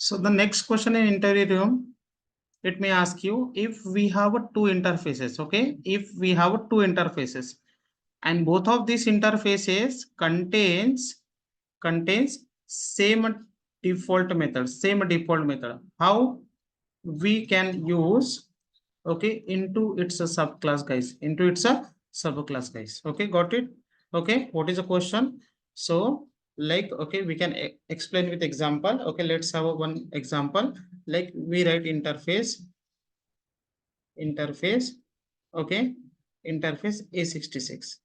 So the next question in interview room, it may ask you if we have two interfaces. Okay, if we have two interfaces and both of these interfaces contains same default method, how we can use, okay, into its a subclass, guys, into its a subclass, guys. Okay, got it? Okay, what is the question? So like, okay, we can explain with example. Okay, let's have one example. Like we write interface, okay, interface A66,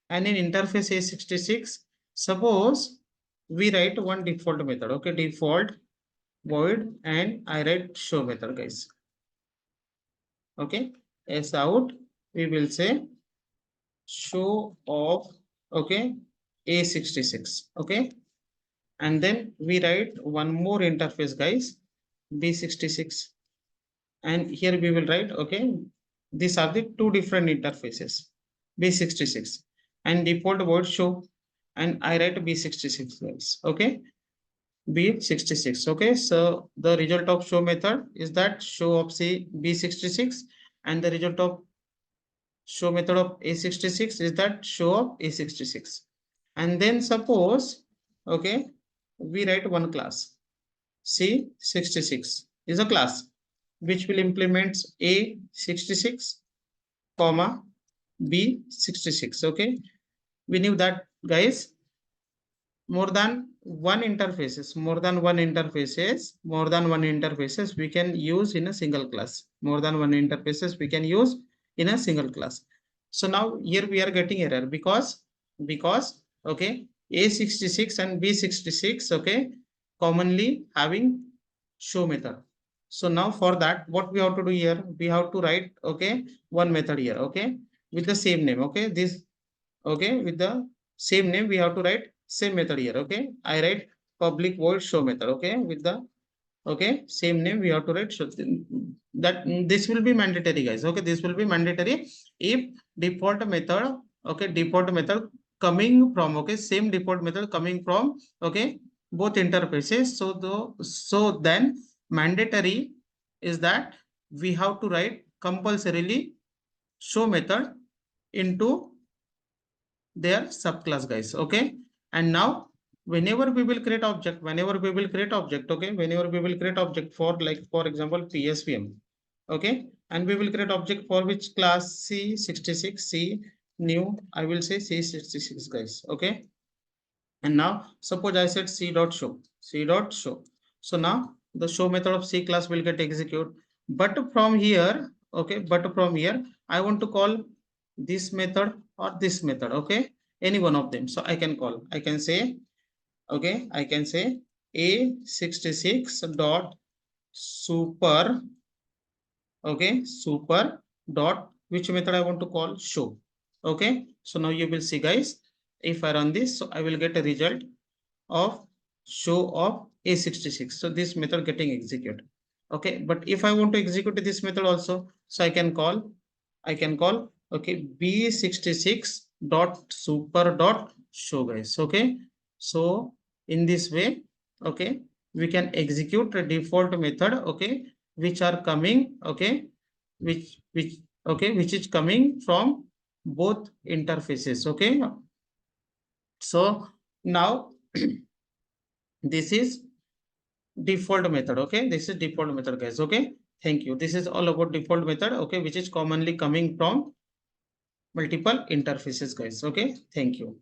and in interface A66, suppose we write one default method. Okay, default void, and I write show method, guys. Okay, as out we will say show of, okay, A66. Okay, and then we write one more interface, guys, B66, and here we will write, okay, these are the two different interfaces, B66 and default void show, and I write B66, guys. Okay, B66. Okay, so the result of show method is that show of C B66, and the result of show method of A66 is that show of A66. And then suppose, okay, we write one class C66 is a class which will implement A66 comma B66. Okay, we knew that, guys, more than one interfaces we can use in a single class. More than one interfaces we can use in a single class. So now here we are getting error because okay, A66 and B66, okay, commonly having show method. So now for that, what we have to do here, we have to write, okay, one method here, okay, with the same name. Okay, this, okay, with the same name we have to write same method here. Okay, I write public void show method. Okay, with the, okay, same name we have to write show. That this will be mandatory, guys. Okay, this will be mandatory if default method, okay, default method coming from, okay, same default method coming from, okay, both interfaces. So then mandatory is that we have to write compulsorily show method into their subclass, guys. Okay, and now whenever we will create object, okay, whenever we will create object for, like, for example, PSVM, okay, and we will create object for which class C66, C new, I will say C66, guys. Okay, and now suppose I said c dot show. So now the show method of C class will get execute, but from here, okay, I want to call this method or this method. Okay, any one of them. So I can say, okay, I can say A66 dot super, okay, super dot, which method I want to call? Show. Okay, so now you will see, guys, if I run this, so I will get a result of show of A66. So this method getting executed. Okay, but if I want to execute this method also, so I can call, okay, B66 dot super dot show, guys. Okay, so in this way, okay, we can execute the default method, okay, which are coming, okay, which is coming from both interfaces. Okay, so now this is default method. Okay, this is default method, guys. Okay, thank you. This is all about default method, okay, which is commonly coming from multiple interfaces, guys. Okay, thank you.